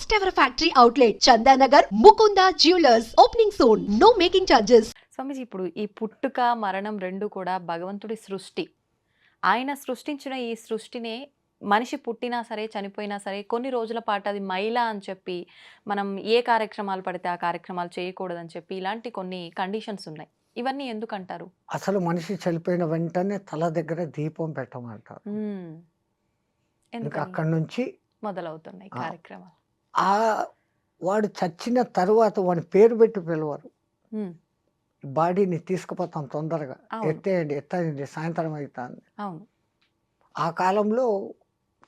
First ever factory outlet, Chandanagar, Mukunda Jewelers. Opening soon. No making charges. స్వామీజీ, ఇప్పుడు ఈ పుట్టుక మరణం రెండు కూడా భగవంతుడి సృష్టి. ఆయన సృష్టించిన ఈ సృష్టినే మనిషి పుట్టినా సరే చనిపోయినా సరే కొన్ని రోజుల పాటు అది మైల అని చెప్పి మనం ఏ కార్యక్రమాలు పడితే ఆ కార్యక్రమాలు చేయకూడదని చెప్పి ఇలాంటి కొన్ని కండిషన్స్ ఉన్నాయి. ఇవన్నీ ఎందుకంటారు? అసలు మనిషి చనిపోయిన వెంటనే తల దగ్గర దీపం పెట్టమంటారు. ఇంకా ఎందుకని అక్కడి నుంచి మొదలవుతున్నాయి ఆ, కార్యక్రమాలు? ఆ వాడు చచ్చిన తర్వాత వాడి పేరు పెట్టి పిలవరు. ఉమ్, బాడీని తీసుకుపోతాం తొందరగా, అవును ఎత్తండి సాయంత్రం అవుతుంది. అవును. ఆ కాలంలో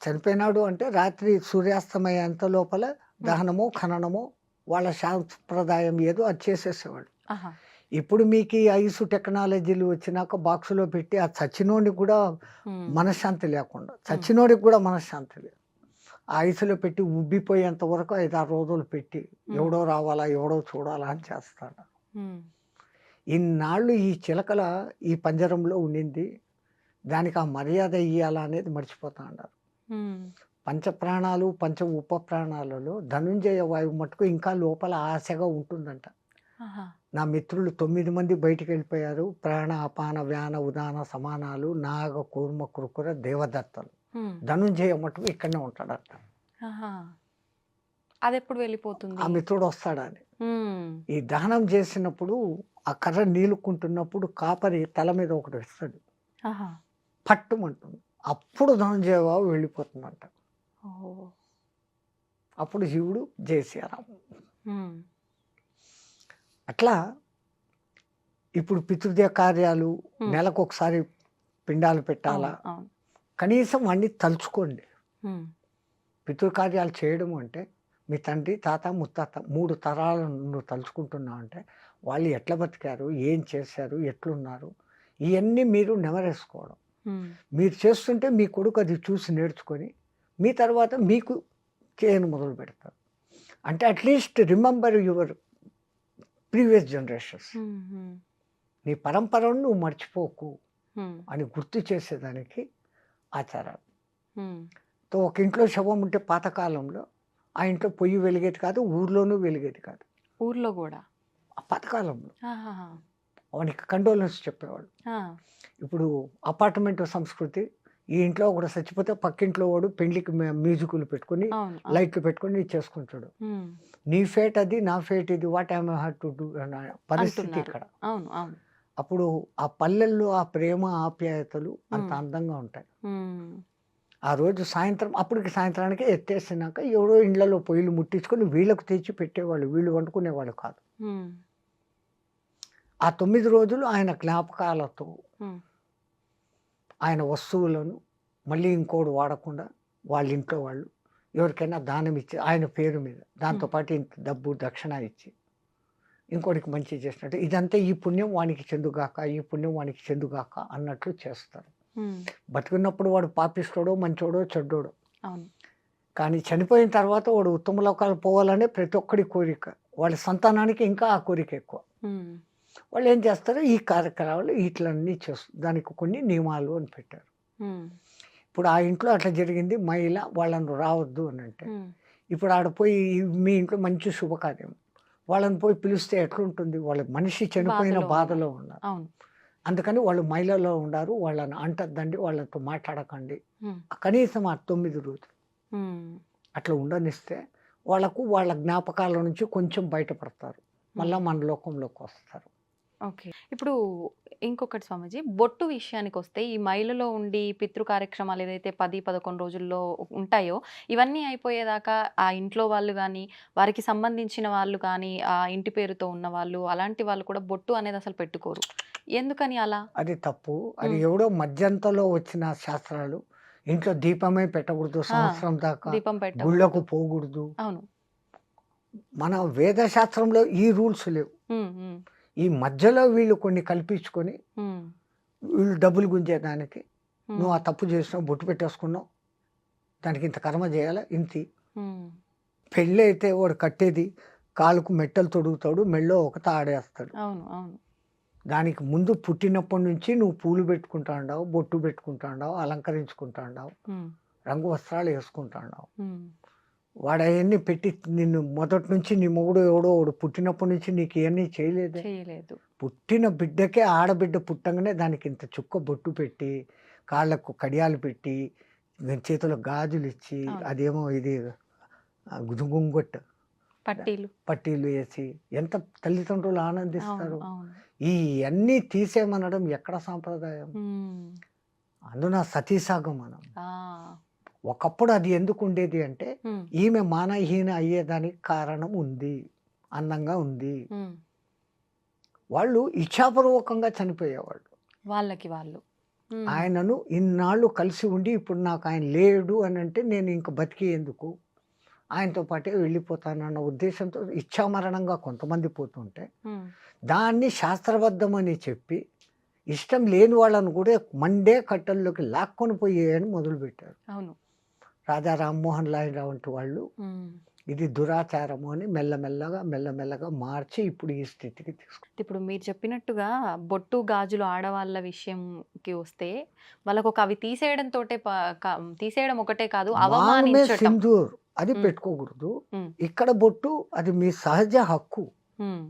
చనిపోయినాడు అంటే రాత్రి సూర్యాస్తమయ్యేంత లోపల దహనమో ఖననమో వాళ్ళ సాంప్రదాయం ఏదో అది చేసేసేవాడు. ఆహా. ఇప్పుడు మీకు ఈ ఐసు టెక్నాలజీలు వచ్చినాక బాక్సులో పెట్టి ఆ చచ్చినోడికి కూడా ఉమ్, మనశ్శాంతి లేకుండా, చచ్చినోడికి కూడా మనశ్శాంతి లేదు. ఆ ఐసులో పెట్టి ఉబ్బిపోయేంత వరకు 5-6 రోజులు పెట్టి ఎవడో రావాలా ఎవడో చూడాలా అని చేస్తాడు. ఉమ్, ఇన్నాళ్ళు ఈ చిలకల ఈ పంజరంలో ఉండింది, దానికి ఆ మర్యాద ఇయ్యాలా అనేది మర్చిపోతా ఉన్నారు. ఉమ్, పంచప్రాణాలు పంచ ఉప ప్రాణాలలో ధనుంజయ వాయువు మటుకు ఇంకా లోపల ఆశగా ఉంటుందంట. ఆహా. నా మిత్రులు 9 మంది బయటికి వెళ్ళిపోయారు. ప్రాణ అపాన వ్యాన ఉదాన సమానాలు నాగ కూర్మ కృకుర దేవదత్తలు. ఉమ్, ధనుంజయ మటుకు ఇక్కడనే ఉంటాడట. ఆహా. అది ఎప్పుడు వెళ్ళిపోతుంది? ఆ మిత్రుడు వస్తాడని ఉమ్, ఈ దహనం చేసినప్పుడు ఆ కర్ర నీలుకుంటున్నప్పుడు కాపరి తల మీద ఒకటి ఇస్తాడు, ఆహా. పట్టుమంటుంది. అప్పుడు ధనుంజయ బాబు వెళ్ళిపోతుందంట. ఓ. అప్పుడు శివుడు జయశ్రీరాం. ఉమ్, అట్లా ఇప్పుడు పితృదేవ కార్యాలు ఉమ్, నెలకు ఒకసారి పిండాలు పెట్టాలా, అవును అవును. కనీసం అన్ని తలుచుకోండి. ఉమ్, పితృకార్యాలు చేయడం అంటే మీ తండ్రి తాత ముత్తాత 3 తరాలను నువ్వు తలుచుకుంటున్నావు అంటే వాళ్ళు ఎట్లా బతికారు, ఏం చేశారు, ఎట్లున్నారు, ఇవన్నీ మీరు నెమరేసుకోవడం. ఉమ్, మీరు చేస్తుంటే మీ కొడుకు అది చూసి నేర్చుకొని మీ తర్వాత మీకు చేయను మొదలు పెడతారు. అంటే at least remember your previous generations. Um, um, నీ పరంపరను నువ్వు మర్చిపోకు ఉమ్, అని గుర్తు చేసేదానికి ఆచారాలు. ఉమ్, ఒక ఇంట్లో శవం ఉంటే పాతకాలంలో ఆ ఇంట్లో పొయ్యి వెలిగేది కాదు, ఊర్లోనూ వెలిగేది కాదు. ఊర్లో కూడా? ఆ పాతకాలంలో ఆహాహా. వానికి కండోలెన్స్ చెప్పేవాడు. ఆ, ఇప్పుడు అపార్ట్మెంట్ సంస్కృతి, ఈ ఇంట్లో ఒకడు చచ్చిపోతే పక్కింట్లో వాడు పెళ్లికి మ్యూజిక్లు పెట్టుకొని అవును అవును. లైట్లు పెట్టుకొని చేసుకుంటాడు. ఉమ్, నీ ఫేట్ అది, నా ఫేట్ ఇది, what I have to do అన్న పరిస్థితి అంటున్నారు. ఇక్కడ. అవును అవును. అప్పుడు ఆ పల్లెల్లో ఆ ప్రేమ ఆప్యాయతలు అంత ఉమ్, అందంగా ఉంటాయి. ఉమ్, ఆ రోజు సాయంత్రం అప్పటికి సాయంత్రానికి ఎత్తేసినాక ఎవడో ఇళ్లలో పొయ్యిలు ముట్టించుకొని వీళ్ళకు తెచ్చి పెట్టేవాళ్ళు, వీళ్ళు వండుకునేవాళ్ళు కాదు. ఉమ్, ఆ 9 రోజులు ఆయన జ్ఞాపకాలతో ఉమ్, ఆయన వస్తువులను మళ్ళీ ఇంకోడు వాడకుండా వాళ్ళ ఇంట్లో వాళ్ళు ఎవరికైనా దానం ఇచ్చి ఆయన పేరు మీద దాంతోపాటు ఇంత డబ్బు దక్షిణ ఇచ్చి ఇంకోటికి మంచి చేసినట్టు, ఇదంతా ఈ పుణ్యం వానికి చెందుగాక, ఈ పుణ్యం వానికి చెందుగాక అన్నట్లు చేస్తారు. ఉమ్, బతికున్నప్పుడు వాడు పాపిస్తాడో మంచోడో చెడ్డోడో, అవును. కానీ చనిపోయిన తర్వాత వాడు ఉత్తమ లోకాలు పోవాలనే ప్రతి ఒక్కడి కోరిక. వాళ్ళ సంతానానికి ఇంకా ఆ కోరిక ఎక్కువ. ఉమ్, వాళ్ళు ఏం చేస్తారు, ఈ కార్యక్రమాలు ఇట్లన్నీ చేస్తారు. దానికి కొన్ని నియమాలు అని పెట్టారు. ఉమ్, ఇప్పుడు ఆ ఇంట్లో అట్లా జరిగింది, మహిళ వాళ్ళను రావద్దు అని అంటే, ఉమ్, ఇప్పుడు ఆడ పోయి మీ ఇంట్లో మంచి శుభకార్యం వాళ్ళని పోయి పిలిస్తే ఎట్లుంటుంది? వాళ్ళ మనిషి చనిపోయిన బాధలో బాధలో ఉన్నారు. అవును. అందుకని వాళ్ళు మహిళలో ఉన్నారు, వాళ్ళని అంటద్దండి, వాళ్ళతో మాట్లాడకండి. ఉమ్, కనీసం ఆ 9 రోజులు ఉమ్, అట్లా ఉండనిస్తే వాళ్ళకు వాళ్ళ జ్ఞాపకాల నుంచి కొంచెం బయటపడతారు, మళ్ళీ మన లోకంలోకి వస్తారు. ఓకే. ఇప్పుడు ఇంకొకటి స్వామీజీ, బొట్టు విషయానికి వస్తే ఈ మైలలో ఉండి పితృ కార్యక్రమాలు ఏదైతే 10-11 రోజుల్లో ఉంటాయో ఇవన్నీ అయిపోయేదాకా ఆ ఇంట్లో వాళ్ళు కానీ వారికి సంబంధించిన వాళ్ళు కానీ ఆ ఇంటి పేరుతో ఉన్న వాళ్ళు అలాంటి వాళ్ళు కూడా బొట్టు అనేది అసలు పెట్టుకోరు. ఎందుకని అలా? అది తప్పు. అది ఉమ్, ఎవడో మధ్యంతలో వచ్చిన శాస్త్రాలు. ఇంట్లో దీపమే పెట్టకూడదు ఆ, సంవత్సరం దాకా, దీపం గుళ్ళకు పెట్టకూడదు. పోకూడదు. అవును. మన వేద శాస్త్రంలో ఈ రూల్స్ లేవు. ఉమ్, ఉమ్, ఈ మధ్యలో వీళ్ళు కొన్ని కల్పించుకొని ఉమ్, వీళ్ళు డబ్బులు గుంజేదానికి, నువ్వు ఆ ఉమ్, తప్పు చేసినావు, బొట్టు పెట్టేసుకున్నావు, దానికి ఇంత కర్మ చేయాలా, ఇంతి. ఉమ్, పెళ్ళి అయితే వాడు కట్టేది కాలుకు మెట్టలు తొడుగుతాడు, మెళ్ళో ఒక తాడేస్తాడు. అవును అవును. దానికి ముందు పుట్టినప్పటి నుంచి నువ్వు పూలు పెట్టుకుంటా ఉండవు, బొట్టు పెట్టుకుంటా ఉండవు, అలంకరించుకుంటా ఉండవు, ఉమ్, రంగు వస్త్రాలు వేసుకుంటా ఉండవు. ఉమ్, వాడు అవన్నీ పెట్టి నిన్ను మొదటి నుంచి నీ మొగుడు ఎవడో వాడు పుట్టినప్పటి నుంచి నీకు ఇవన్నీ చేయలేదే. చేయలేదు. పుట్టిన బిడ్డకే ఆడబిడ్డ పుట్టంగానే దానికి ఇంత చుక్క బొట్టు పెట్టి కాళ్ళకు కడియాలు పెట్టి చేతిలో గాజులు ఇచ్చి అవును. అదేమో ఇది గుంగొట్ట పట్టీలు. పట్టీలు వేసి ఎంత తల్లిదండ్రులు అవును. ఆనందిస్తారు. అవును. ఇవన్నీ తీసేయమనడం ఎక్కడ సాంప్రదాయం? హ్మ్. అందున సతీసాగమనం. ఆ! ఒకప్పుడు అది ఎందుకు ఉండేది అంటే హ్మ్. ఈమె మానహీన అయ్యేదానికి కారణం ఉంది, అందంగా ఉంది. హ్మ్. వాళ్ళు ఇచ్ఛాపూర్వకంగా చనిపోయేవాళ్ళు. వాళ్ళకి వాళ్ళు. హ్మ్. ఆయనను ఇన్నాళ్ళు కలిసి ఉండి ఇప్పుడు నాకు ఆయన లేడు అని అంటే నేను ఇంక బతికి ఎందుకు, ఆయనతో పాటే వెళ్ళిపోతానన్న ఉద్దేశంతో ఇచ్ఛామరణంగా కొంతమంది పోతుంటే హ్మ్. దాన్ని శాస్త్రబద్ధమని చెప్పి ఇష్టం లేని వాళ్ళను కూడా మండే కట్టల్లోకి లాక్కొని పోయేయని మొదలుపెట్టారు. అవును. రాజా రామ్మోహన్ లాయ్ వంటి వాళ్ళు హ్మ్. ఇది దురాచారము అని మెల్లమెల్లగా మార్చి ఇప్పుడు ఈ స్థితికి తీసుకు ఇప్పుడు మీరు చెప్పినట్టుగా బొట్టు, గాజులు ఆడవాళ్ళ విషయంకి వస్తే వాళ్ళకొక అవి తీసేయడంతోటే తీసేయడం ఒకటే కాదు, మాంగమే అవమానించటం. సింధూర్ అది హ్మ్. పెట్టుకోకూడదు. హ్మ్. ఇక్కడ బొట్టు అది మీ సహజ హక్కు. హ్మ్.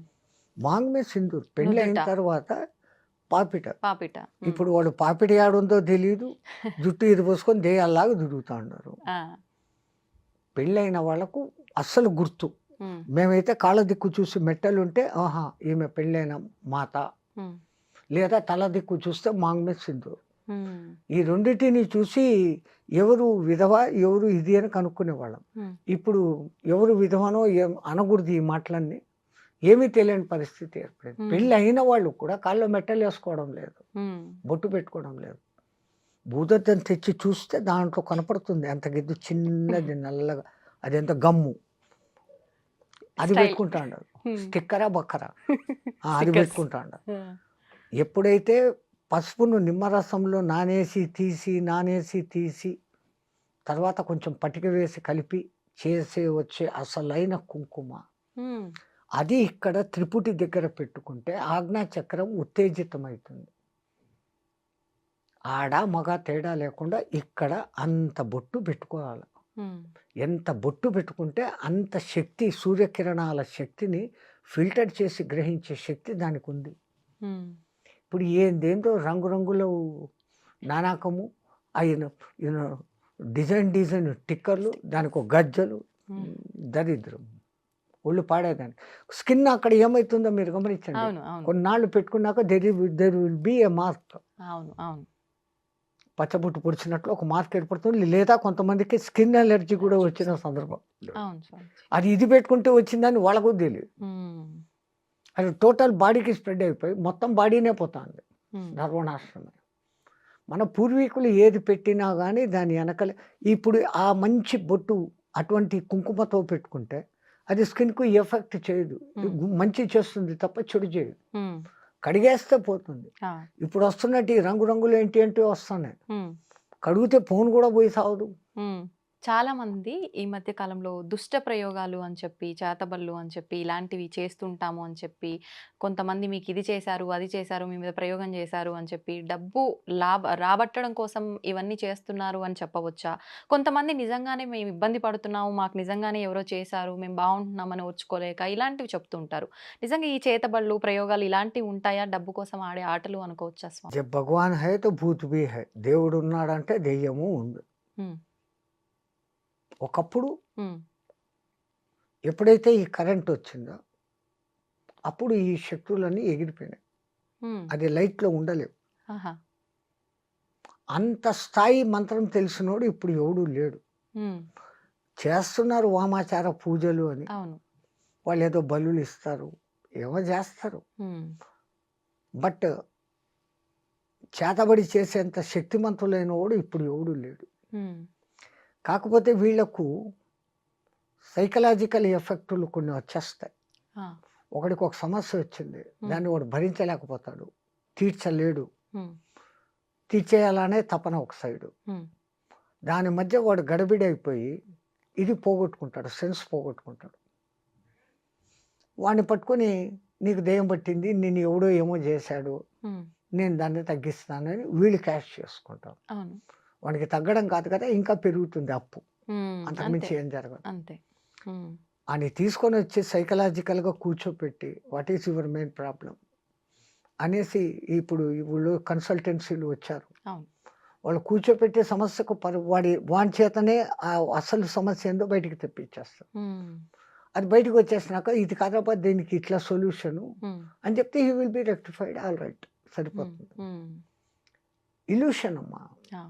మాంగమే సింధూర్ పెళ్ళి అయిన నుదుట తర్వాత పాపిట. పాపిట. హ్మ్. ఇప్పుడు వాళ్ళు పాపిట ఏడుందో తెలియదు, జుట్టు ఇరిపోసుకొని దేయాల్లాగా తిరుగుతూ ఉన్నారు. ఆ! పెళ్ళైన వాళ్ళకు అస్సలు గుర్తు. హ్మ్. మేమైతే కాళ్ళ దిక్కు చూసి మెట్టలుంటే ఆహా ఈమె పెళ్ళైన మాత, హ్మ్. లేదా తల దిక్కు చూస్తే మాంగమే సింధూర్. హ్మ్. ఈ రెండిటిని చూసి ఎవరు విధవ ఎవరు ఇది అని కనుక్కునేవాళ్ళం. హ్మ్. ఇప్పుడు ఎవరు విధవనో అనకూడదు ఈ మాటలన్నీ. ఏమీ తెలియని పరిస్థితి ఏర్పడింది. హ్మ్. పెళ్ళి అయిన వాళ్ళు కూడా కాళ్ళలో మెట్టలు వేసుకోవడం లేదు, హ్మ్. బొట్టు పెట్టుకోవడం లేదు. భూదద్దం తెచ్చి చూస్తే దాంట్లో కనపడుతుంది అంత గిద్దు చిన్నది నల్లగా, అదెంత గమ్ము, అది స్టైల్. పెట్టుకుంటా ఉండరు. హ్మ్. స్టిక్కరా బక్కరా అది స్టిక్కర్స్. పెట్టుకుంటా ఉండరు. ఆ! ఎప్పుడైతే పసుపును నిమ్మరసంలో నానేసి తీసి తర్వాత కొంచెం పటిక వేసి కలిపి వచ్చే అసలైన కుంకుమ హ్మ్. అది ఇక్కడ త్రిపుటి దగ్గర పెట్టుకుంటే ఆజ్ఞా చక్రం ఉత్తేజితమవుతుంది. ఆడ మగ తేడా లేకుండా ఇక్కడ అంత బొట్టు పెట్టుకోవాలి. హ్మ్. ఎంత బొట్టు పెట్టుకుంటే అంత శక్తి, సూర్యకిరణాల శక్తిని ఫిల్టర్ చేసి గ్రహించే శక్తి దానికి ఉంది. హ్మ్. ఇప్పుడు ఏందేందో రంగురంగుల నానాకము అయిన డిజైన్ టిక్కర్లు, దానికి ఒక గజ్జలు, హ్మ్. దరిద్రం, ఒళ్ళు పాడేదాన్ని. స్కిన్ అక్కడ ఏమవుతుందో మీరు గమనించండి. అవును. అవును. కొన్నాళ్ళు పెట్టుకున్నాక there will be A mark. అవును. అవును. పచ్చబొట్టు పొడిచినట్లు ఒక మార్క్ ఏర్పడుతుంది. లేదా కొంతమందికి స్కిన్ అలర్జీ కూడా వచ్చిన సందర్భం. అవును స్వామీజీ. అది ఇది పెట్టుకుంటే వచ్చిందని వాళ్ళకు తెలియదు. హ్మ్. అది టోటల్ బాడీకి స్ప్రెడ్ అయిపోయి మొత్తం బాడీనే పోతుంది, హ్మ్. సర్వనాశనమే. మన పూర్వీకులు ఏది పెట్టినా కానీ దాని వెనకలే ఇప్పుడు ఆ మంచి బొట్టు అటువంటి కుంకుమతో పెట్టుకుంటే అది స్కిన్కు ఎఫెక్ట్ చేయదు, హ్మ్. మంచి చేస్తుంది తప్ప చెడు చేయదు. హ్మ్. కడిగేస్తే పోతుంది. ఆ! ఇప్పుడు వస్తున్నట్టు ఈ రంగురంగులు ఏంటి వస్తున్నాయి, హ్మ్. కడిగితే ఫోన్ కూడా పోయి సావదు. హ్మ్. చాలామంది ఈ మధ్య కాలంలో దుష్ట ప్రయోగాలు అని చెప్పి, చేతబడులు అని చెప్పి, ఇలాంటివి చేస్తుంటాము అని చెప్పి, కొంతమంది మీకు ఇది చేశారు, అది చేశారు, మీ మీద ప్రయోగం చేశారు అని చెప్పి, డబ్బు రాబట్టడం కోసం ఇవన్నీ చేస్తున్నారు అని చెప్పవచ్చా? కొంతమంది నిజంగానే మేము ఇబ్బంది పడుతున్నాము, మాకు నిజంగానే ఎవరో చేశారు, మేము బాగుంటున్నామని ఓర్చుకోలేక ఇలాంటివి చెప్తూ ఉంటారు. నిజంగా ఈ చేతబడులు, ప్రయోగాలు ఇలాంటివి ఉంటాయా? డబ్బు కోసం ఆడే ఆటలు అనుకోవచ్చా స్వామి? జబ్ భగవాన్ హై తో భూత్ భీ హై. దేవుడు ఉన్నాడంటే దెయ్యము ఉంది. హ్మ్. ఒకప్పుడు హ్మ్. ఎప్పుడైతే ఈ కరెంట్ వచ్చిందో అప్పుడు ఈ శక్తులన్నీ ఎగిరిపోయినాయి. హ్మ్. అది లైట్లో ఉండలేవు. ఆహా! అంత స్థాయి మంత్రం తెలిసినోడు ఇప్పుడు ఎవడు లేడు. హ్మ్. చేస్తున్నారు వామాచార పూజలు అని. అవును. వాళ్ళు ఏదో బలులు ఇస్తారు, ఏమో చేస్తారు. హ్మ్. బట్ చేతబడి చేసేంత శక్తిమంతులైన వాడు ఇప్పుడు ఎవడు లేడు. హ్మ్. కాకపోతే వీళ్లకు సైకలాజికల్ ఎఫెక్టులు కొన్ని వచ్చేస్తాయి. ఆ! ఒకడికి ఒక సమస్య వచ్చింది, హ్మ్. దాన్ని వాడు భరించలేకపోతాడు, తీర్చలేడు, హ్మ్. తీర్చేయాలనే తపన ఒక సైడు. హ్మ్. దాని మధ్య వాడు గడబిడైపోయి ఇది పోగొట్టుకుంటాడు, సెన్స్ పోగొట్టుకుంటాడు. వాడిని పట్టుకొని నీకు దెయ్యం పట్టింది, నేను ఎవడో ఏమో చేశాడు, హ్మ్. నేను దాన్ని తగ్గిస్తానని వీళ్ళు క్యాష్ చేసుకుంటారు. అవును. వాడికి తగ్గడం కాదు కదా, ఇంకా పెరుగుతుంది అప్పు. అంతకుమించి అంతే ఏం జరగదు. అంతే. ఉమ్, అని తీసుకొని వచ్చి సైకలాజికల్గా కూర్చోపెట్టి what is your main problem అనేసి ఇప్పుడు వీళ్ళు కన్సల్టెన్సీలు వచ్చారు. అవును. వాళ్ళు కూర్చోపెట్టే సమస్యకు వాడి చేతనే ఆ అసలు సమస్య ఏందో బయటికి తెప్పించేస్తారు. ఉమ్, అది బయటకు వచ్చేసినాక ఇది కాదప్ప దీనికి ఇట్లా సొల్యూషను ఉమ్, అని చెప్తే he will be rectified, all right, um, సరిపోతుంది. ఉమ్, ఇల్యూషన్ అమ్మా, ఆ,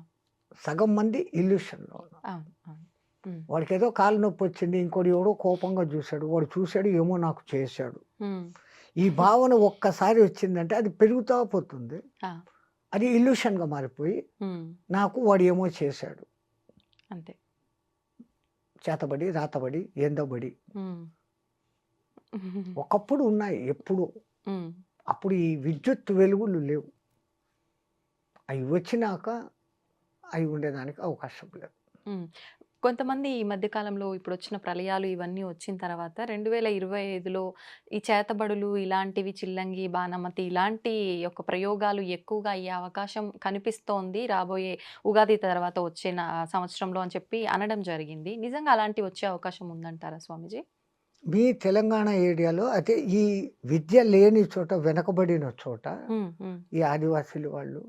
సగం మంది ఇల్యూషన్లో ఉన్నారు. అవును అవును. ఉమ్, వాడికి ఏదో కాలు నొప్పి వచ్చింది, ఇంకోటి ఎవడో కోపంగా చూశాడు, వాడు చూశాడు ఏమో నాకు చేశాడు, ఉమ్, ఈ భావన ఒక్కసారి వచ్చిందంటే అది పెరుగుతూ పోతుంది. ఆ, అది ఇల్యూషన్గా మారిపోయి ఉమ్, నాకు వాడు ఏమో చేశాడు, అంతే. చేతబడి రాతబడి ఏందోబడి ఉమ్, ఒకప్పుడు ఉన్నాయి ఎప్పుడు, ఉమ్, అప్పుడు ఈ విద్యుత్ వెలుగులు లేవు, అవి వచ్చినాక అవి ఉండేదానికి అవకాశం లేదు. ఉమ్. కొంతమంది ఈ మధ్య కాలంలో ఇప్పుడు వచ్చిన ప్రళయాలు ఇవన్నీ వచ్చిన తర్వాత 2025లో ఈ చేతబడులు ఇలాంటివి, చిల్లంగి బాణమతి ఇలాంటి యొక్క ప్రయోగాలు ఎక్కువగా అయ్యే అవకాశం కనిపిస్తోంది రాబోయే ఉగాది తర్వాత వచ్చే సంవత్సరంలో అని చెప్పి అనడం జరిగింది. నిజంగా అలాంటివి వచ్చే అవకాశం ఉందంటారా స్వామీజీ? మీ తెలంగాణ ఏరియాలో అయితే ఈ విద్య లేని చోట, వెనకబడిన చోట ఉమ్, ఉమ్, ఈ ఆదివాసీలు వాళ్ళు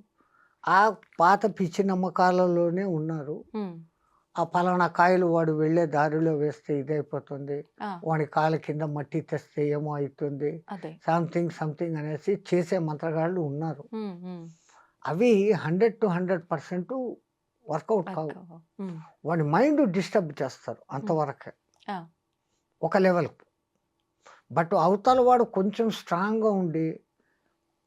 ఆ పాత పిచ్చి నమ్మకాలలోనే ఉన్నారు. ఉమ్, ఆ పలానా కాయలు వాడు వెళ్ళే దారిలో వేస్తే ఇదైపోతుంది, ఆ, వాడి కాళ్ళ కింద మట్టి తెస్తే ఏమో అవుతుంది, అదే. సంథింగ్ సంథింగ్ అనేసి చేసే మంత్రగాళ్ళు ఉన్నారు. ఉమ్, ఉమ్, అవి 100% వర్కౌట్ కావు. ఉమ్, వాడి మైండ్ డిస్టర్బ్ చేస్తారు అంతవరకే, ఆ, ఒక లెవెల్కి. బట్ అవతల వాడు కొంచెం స్ట్రాంగ్గా ఉండి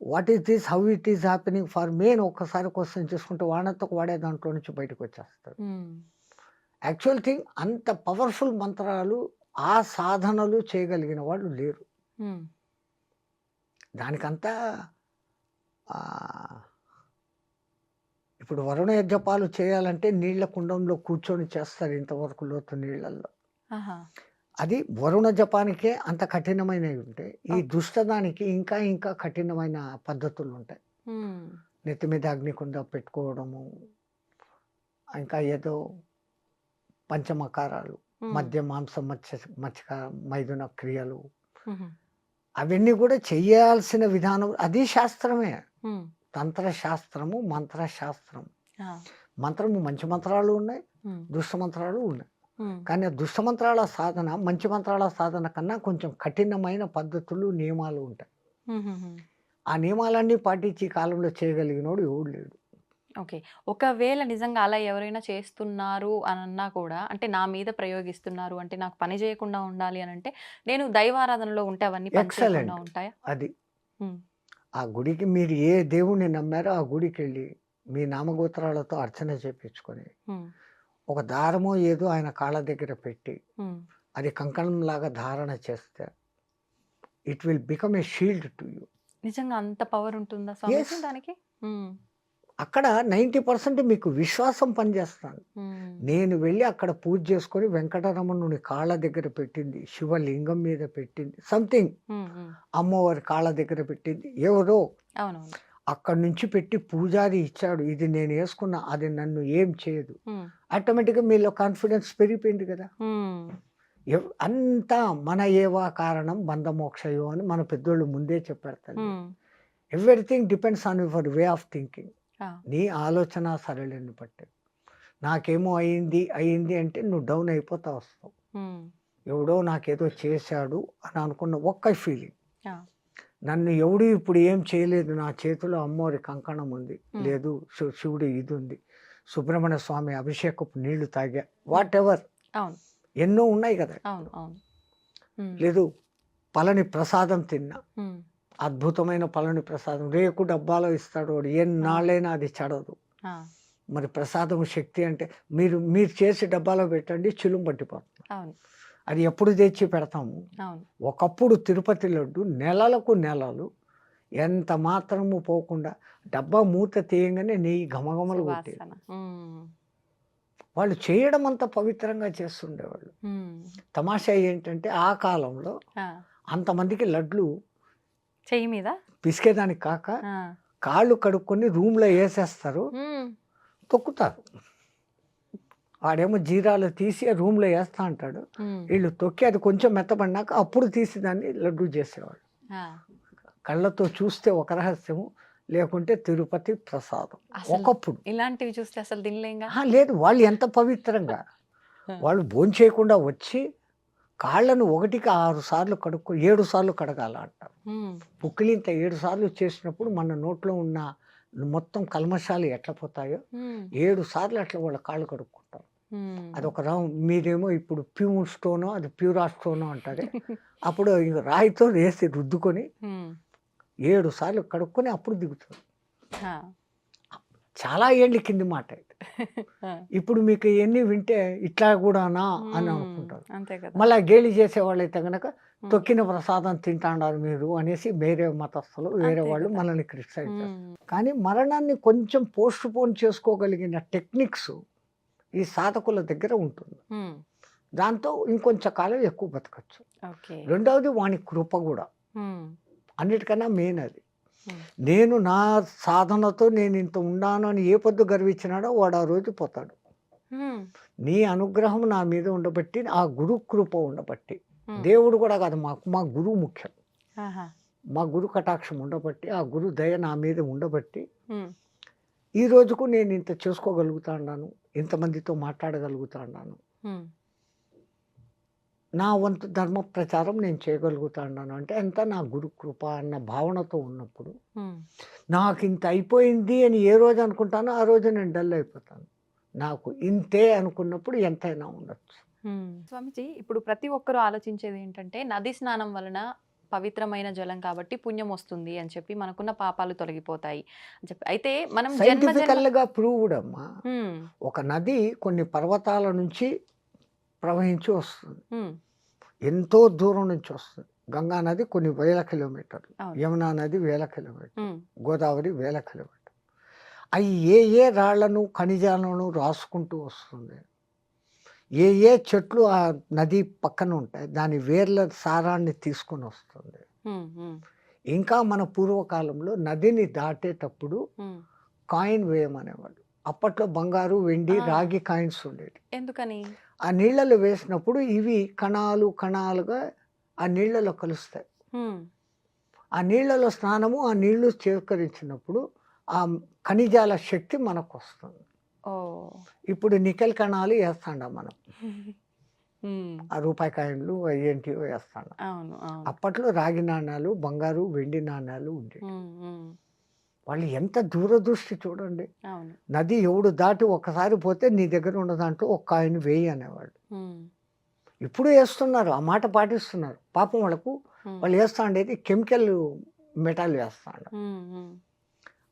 what is this, how it is happening for me అని ఒక్కసారి క్వశ్చన్ చేసుకుంటే వాడంతా వాడే దాంట్లో నుంచి బయటకు వచ్చేస్తాడు. ఉమ్, యాక్చువల్ థింగ్ అంత పవర్ఫుల్ మంత్రాలు ఆ సాధనలు చేయగలిగిన వాళ్ళు లేరు. ఉమ్, దానికంతా ఆ, ఇప్పుడు వరుణ యజ్ఞపాలు చేయాలంటే నీళ్ల కుండంలో కూర్చొని చేస్తారు, ఇంతవరకు లోతు నీళ్ళల్లో. ఆహా, అది వరుణ జపానికే అంత కఠినమైనవి ఉంటాయి. ఈ ఓకే. దుష్టదానికి ఇంకా ఇంకా కఠినమైన పద్ధతులు ఉంటాయి. ఉమ్, నెత్తి మీద అగ్నికుండ పెట్టుకోవడము, ఇంకా ఏదో పంచమకారాలు, ఉమ్, మద్య మాంస మత్స్య మైథున క్రియలు, ఉమ్, అవన్నీ కూడా చెయ్యాల్సిన విధానం, అది శాస్త్రమే. ఉమ్, తంత్రశాస్త్రము, మంత్రశాస్త్రం. ఆ, మంత్రము మంచి మంత్రాలు ఉన్నాయి, ఉమ్, దుష్ట మంత్రాలు ఉన్నాయి. ఉమ్, కానీ ఆ దుష్ట మంత్రాల సాధన మంచి మంత్రాల సాధన కన్నా కొంచెం కఠినమైన పద్ధతులు, నియమాలు ఉంటాయి. ఉమ్, ఉమ్. ఆ నియమాలన్నీ పాటించి ఈ కాలంలో చేయగలిగినోడు ఎవడు లేడు. ఓకే. ఒకవేళ నిజంగా అలా ఎవరైనా చేస్తున్నారు అనన్నా కూడా, అంటే నా మీద ప్రయోగిస్తున్నారు అంటే నాకు పని చేయకుండా ఉండాలి అనంటే, నేను దైవారాధనలో ఉంటే అవన్నీ పని చేయకుండా ఎక్సలెంట్. ఉంటాయా? అది హ్మ్. ఆ గుడికి మీరు ఏ దేవుణ్ణి నమ్మారో ఆ గుడికి వెళ్ళి మీ నామగోత్రాలతో అర్చన చేపించుకొని హ్మ్. ఒక దారమో ఏదో ఆయన కాళ్ళ దగ్గర పెట్టి హ్మ్. అది కంకణంలాగా ధారణ చేస్తే it will become a shield to you. నిజంగా అంత పవర్ ఉంటుందా Yes. స్వామీజీ దానికి? హ్మ్. అక్కడ 90% మీకు విశ్వాసం పనిచేస్తాను. హ్మ్. నేను వెళ్ళి అక్కడ పూజ చేసుకొని వెంకటరమణుని కాళ్ళ దగ్గర పెట్టింది, శివలింగం మీద పెట్టింది, సంథింగ్ హ్మ్. హ్మ్. అమ్మవారి కాళ్ళ దగ్గర పెట్టింది ఎవరో అవునవును. అక్కడి నుంచి పెట్టి పూజారి ఇచ్చాడు, ఇది నేను వేసుకున్నా, అది నన్ను ఏం చేయదు. హ్మ్. ఆటోమేటిక్గా మీలో కాన్ఫిడెన్స్ పెరిగిపోయింది కదా. హ్మ్. అంతా మన ఏవా కారణం బంధమోక్షయో అని మన పెద్దోళ్ళు ముందే చెప్పారు తల్లి. హ్మ్. Everything depends on your way of thinking. ఆ! నీ ఆలోచన సరళిని బట్టి. నాకేమో అయింది అయింది అంటే నువ్వు డౌన్ అయిపోతా వస్తావు. హ్మ్. ఎవడో నాకేదో చేశాడు అని అనుకున్న ఒక్క ఫీలింగ్, ఆ! నన్ను ఎవడు ఇప్పుడు ఏం చేయలేదు, నా చేతిలో అమ్మవారి కంకణం ఉంది, హ్మ్. లేదు శివుడు ఇది ఉంది, సుబ్రహ్మణ్య స్వామి అభిషేకపు నీళ్లు తాగా, వాట్ ఎవర్ అవును. ఎన్నో ఉన్నాయి కదా. అవును. అవును. హ్మ్. లేదు పళని ప్రసాదం తిన్నా, హ్మ్. అద్భుతమైన పళని ప్రసాదం రేకు డబ్బాలో ఇస్తాడు వాడు, ఆ! ఎన్నాళ్ళైనా అది చెడదు. ఆ! మరి ప్రసాదం శక్తి అంటే మీరు మీరు చేసి డబ్బాలో పెట్టండి, చిలుం పట్టిపోతుంది. అవును. అది ఎప్పుడు తెచ్చి పెడతాము. అవును. ఒకప్పుడు తిరుపతి లడ్డు నెలలకు నెలలు ఎంత మాత్రము పోకుండా డబ్బా మూత తీయంగానే నెయ్యి ఘమఘమలు కొట్టేది. సువాసన. హ్మ్. వాళ్ళు చేయడం అంత పవిత్రంగా చేస్తుండేవాళ్ళు. హ్మ్. తమాషా ఏంటంటే ఆ కాలంలో ఆ! అంతమందికి లడ్లు చెయ్యి మీద? పిసికేదానికి కాక ఆ! కాళ్ళు కడుక్కొని రూమ్లో వేసేస్తారు, హ్మ్. తొక్కుతారు. వాడేమో జీరాలు తీసి రూమ్లో వేస్తా అంటాడు, వీళ్ళు తొక్కి అది కొంచెం మెత్తబడినాక అప్పుడు తీసి దాన్ని లడ్డు చేసేవాళ్ళు. కళ్ళతో చూస్తే ఒక రహస్యము, లేకుంటే తిరుపతి ప్రసాదం. ఒకప్పుడు ఇలాంటివి చూస్తే అసలు తినలేంగా. లేదు, వాళ్ళు ఎంత పవిత్రంగా, వాళ్ళు భోంచేయకుండా వచ్చి కాళ్ళను 1కి 6 సార్లు కడుక్కో, 7 సార్లు కడగాల అంటారు. పుక్కిలింత 7 సార్లు చేసినప్పుడు మన నోట్లో ఉన్న మొత్తం కల్మషాలు ఎట్లా పోతాయో 7 సార్లు అట్లా వాళ్ళ కాళ్ళు కడుక్కుంటారు. అదొక మీరేమో ఇప్పుడు ప్యూర్ స్టోనో అది ప్యూరా స్టోనో అంటారే, అప్పుడు రాయితో వేసి రుద్దుకొని 7 సార్లు కడుక్కొని అప్పుడు దిగుతారు. చాలా ఏళ్ళ కింది మాట ఇది. ఇప్పుడు మీకు ఎన్ని వింటే ఇట్లా కూడానా అని అనుకుంటారు. మళ్ళీ గేలి చేసేవాళ్ళు అయితే కనుక తొక్కిన ప్రసాదం తింటాడారు మీరు అనేసి వేరే మతస్థులు వేరే వాళ్ళు మనల్ని క్రిటిసైజ్ చేస్తారు. కానీ మరణాన్ని కొంచెం పోస్ట్ పోన్ చేసుకోగలిగిన టెక్నిక్స్ ఈ సాధకుల దగ్గర ఉంటుంది. దాంతో ఇంకొంచెం కాలం ఎక్కువ బతకచ్చు. రెండవది వాని కృప కూడా, అన్నిటికన్నా మెయిన్ అది. నేను నా సాధనతో నేను ఇంత ఉన్నాను అని ఏ పొద్దు గర్వించినాడో వాడు ఆ రోజు పోతాడు. నీ అనుగ్రహం నా మీద ఉండబట్టి, ఆ గురు కృప ఉండబట్టి, దేవుడు కూడా కాదు మాకు, మా గురువు ముఖ్యం. మా గురు కటాక్షం ఉండబట్టి, ఆ గురు దయ నా మీద ఉండబట్టి ఈ రోజుకు నేను ఇంత చేసుకోగలుగుతా ఉన్నాను, ఇంతమందితో మాట్లాడగలుగుతా ఉన్నాను, నా వంతు ధర్మ ప్రచారం నేను చేయగలుగుతా ఉన్నాను అంటే ఎంత నా గురు కృప అన్న భావనతో ఉన్నప్పుడు, నాకు ఇంత అయిపోయింది అని ఏ రోజు అనుకుంటానో ఆ రోజు నేను డల్ అయిపోతాను. నాకు ఇంతే అనుకున్నప్పుడు ఎంతైనా ఉండొచ్చు. స్వామిజీ, ఇప్పుడు ప్రతి ఒక్కరూ ఆలోచించేది ఏంటంటే నది స్నానం వలన పవిత్రమైన జలం కాబట్టి పుణ్యం వస్తుంది అని చెప్పి, మనకున్న పాపాలు తొలగిపోతాయి అని చెప్పి. అయితే మనం సైంటిఫికల్గా ప్రూవ్డ్ అమ్మా, ఒక నది కొన్ని పర్వతాల నుంచి ప్రవహించి వస్తుంది, ఎంతో దూరం నుంచి వస్తుంది. గంగా నది కొన్ని వేల కిలోమీటర్లు, యమునా నది వేల కిలోమీటర్లు, గోదావరి వేల కిలోమీటర్లు. అవి ఏ రాళ్లను ఖనిజాలను రాసుకుంటూ వస్తుంది, ఏ చెట్లు ఆ నది పక్కన ఉంటాయి దాని వేర్ల సారాన్ని తీసుకొని వస్తుంది. ఇంకా మన పూర్వకాలంలో నదిని దాటేటప్పుడు కాయిన్ వేయమనేవాడు. అప్పట్లో బంగారు, వెండి, రాగి కాయిన్స్ ఉండేవి. ఎందుకని? ఆ నీళ్ళలో వేసినప్పుడు ఇవి కణాలు కణాలుగా ఆ నీళ్ళలో కలుస్తాయి. ఆ నీళ్ళలో స్నానము, ఆ నీళ్లు చేకరించినప్పుడు ఆ ఖనిజాల శక్తి మనకు వస్తుంది. ఇప్పుడు నికెల్ కణాలు వేస్తాండ మనం, ఆ రూపాయి కాయిన్లు ఏంటివో వేస్తాం. అప్పట్లో రాగి నాణాలు, బంగారు, వెండి నాణాలు ఉండేవి. వాళ్ళు ఎంత దూరదృష్టి చూడండి. నది ఎవడు దాటి ఒక్కసారి పోతే నీ దగ్గర ఉన్న దాంట్లో ఒక కాయిన్ వేయి అనేవాళ్ళు. ఇప్పుడు వేస్తున్నారు, ఆ మాట పాటిస్తున్నారు. పాపం వాళ్ళకు వాళ్ళు వేస్తా ఉండేది కెమికల్ మెటాల్ వేస్తాడు.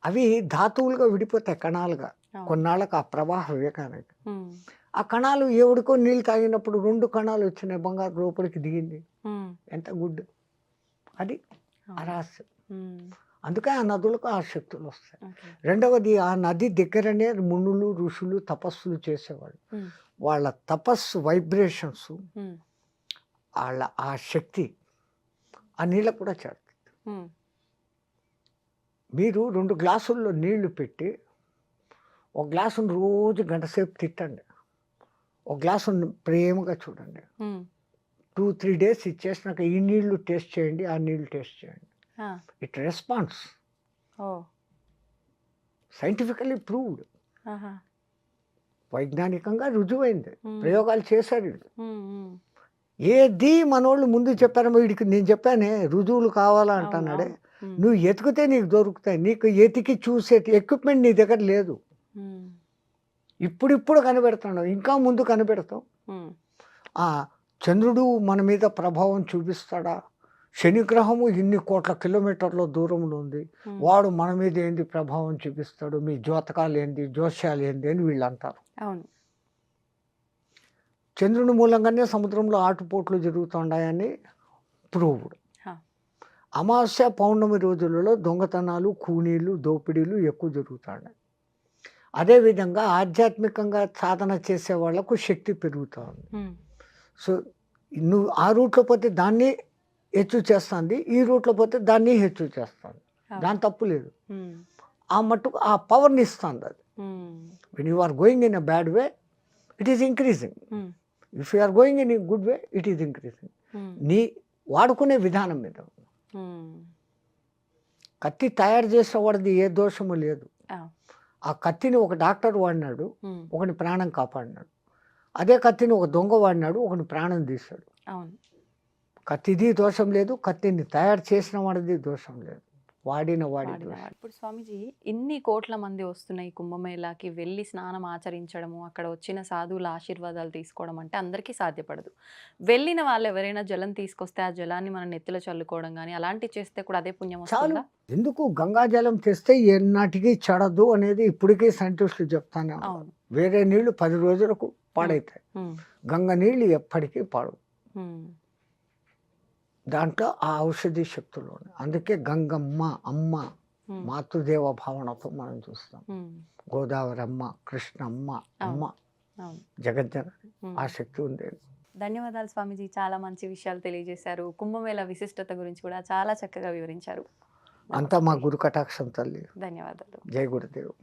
అవి ధాతువులుగా విడిపోతాయి కణాలుగా కొన్నాళ్ళకు ఆ ప్రవాహ వేగానికి. ఆ కణాలు ఎవడికో నీళ్ళు తాగినప్పుడు 2 కణాలు వచ్చినాయి, బంగారు లోపలికి దిగింది. ఎంత గుడ్ అది అరహస్యం. అందుకే ఆ నదులకు ఆ శక్తులు వస్తాయి. రెండవది, ఆ నది దగ్గరనే మునులు ఋషులు తపస్సులు చేసేవాళ్ళు. వాళ్ళ తపస్సు వైబ్రేషన్స్, వాళ్ళ ఆ శక్తి ఆ నీళ్ళకు కూడా చేరుతుంది. మీరు 2 గ్లాసుల్లో నీళ్లు పెట్టి ఒక గ్లాసును రోజు గంటసేపు తిట్టండి, ఒక గ్లాసును ప్రేమగా చూడండి. 2-3 డేస్ ఇచ్చేసినాక ఈ నీళ్లు టేస్ట్ చేయండి, ఆ నీళ్లు టేస్ట్ చేయండి. It response. సైంటిఫికల్లీ ప్రూవ్డ్, వైజ్ఞానికంగా రుజువైంది. ప్రయోగాలు చేశారు వీళ్ళు. ఏది మనోళ్ళు ముందు చెప్పారో వీడికి నేను చెప్పానే రుజువులు కావాలా అంటున్నాడే. నువ్వు ఎతికితే నీకు దొరుకుతాయి. నీకు ఎతికి చూసే ఎక్విప్మెంట్ నీ దగ్గర లేదు. ఇప్పుడిప్పుడు కనిపెడుతున్నావు, ఇంకా ముందు కనిపెడతావు. చంద్రుడు మన మీద ప్రభావం చూపిస్తాడా? శనిగ్రహము ఇన్ని కోట్ల కిలోమీటర్ల దూరంలో ఉంది, వాడు మన మీద ఏంది ప్రభావం చూపిస్తాడు? మీ జ్యోతకాలు ఏంది, జోస్యాలు ఏంది అని వీళ్ళు అంటారు. చంద్రుని మూలంగానే సముద్రంలో ఆటుపోట్లు జరుగుతున్నాయని ప్రూవ్డ్. అమావాస్య పౌర్ణమి రోజులలో దొంగతనాలు, కూనీలు, దోపిడీలు ఎక్కువ జరుగుతున్నాయి. అదేవిధంగా ఆధ్యాత్మికంగా సాధన చేసే వాళ్లకు శక్తి పెరుగుతూ ఉంది. సో నువ్వు ఆ రూట్లో పోతే దాన్ని హెచ్చు చేస్తుంది, ఈ రూట్లో పోతే దాన్ని హెచ్చు చేస్తుంది. దాని తప్పు లేదు. ఆ మట్టుకు ఆ పవర్ని ఇస్తుంది అది. When you are going in a bad way, it is increasing. Um, if you are going in good way it is increasing. Um, నీ వాడుకునే విధానం మీద. ఉమ్. కత్తి తయారు చేసేవాడిది ఏ దోషము లేదు. ఆ, ఆ కత్తిని ఒక డాక్టర్ వాడినాడు, ఉమ్, ఒకని ప్రాణం కాపాడినాడు. అదే కత్తిని ఒక దొంగ వాడినాడు, ఒకని ప్రాణం తీశాడు. అవును. కత్తిది దోషం లేదు, కత్తిని తయారు చేసిన వాడిది దోషం లేదు, వాడిన వాడి దోషం. వాడినవాడు. ఇప్పుడు స్వామీజీ ఇన్ని కోట్ల మంది వస్తున్నాయి కుంభమేళాకి వెళ్ళి స్నానం ఆచరించడము, అక్కడ వచ్చిన సాధువుల ఆశీర్వాదాలు తీసుకోవడం అంటే అందరికీ సాధ్యపడదు. వెళ్ళిన వాళ్ళు ఎవరైనా జలం తీసుకొస్తే ఆ జలాన్ని మన నెత్తిలో చల్లుకోవడం కానీ అలాంటివి చేస్తే కూడా అదే పుణ్యం చాలు. వస్తుందా? ఎందుకు గంగాజలం తెస్తే ఎన్నాటికి చెడదు అనేది ఇప్పటికీ సైంటిస్టులు చెప్తానే ఉన్నారు. అవును. వేరే నీళ్లు 10 రోజులకు పాడైతాయి, ఉమ్, గంగ నీళ్ళు ఎప్పటికీ పాడు. ఉమ్, దాంట్లో ఆ ఔషధి శక్తులు ఉన్నాయి. అందుకే గంగమ్మ అమ్మ ఉమ్, మాతృదేవ భావనతో మనం చూస్తాం. ఉమ్, గోదావరి అమ్మ, కృష్ణమ్మ అమ్మ, అవును. జగజ్జనని, ఉమ్. ఆ శక్తి ఉంది. ధన్యవాదాలు స్వామీజీ, చాలా మంచి విషయాలు తెలియజేశారు. కుంభమేళ విశిష్టత గురించి కూడా చాలా చక్కగా వివరించారు. అంతా మా నమస్తే. గురు కటాక్షం తల్లి. ధన్యవాదాలు. జై గురుదేవ్.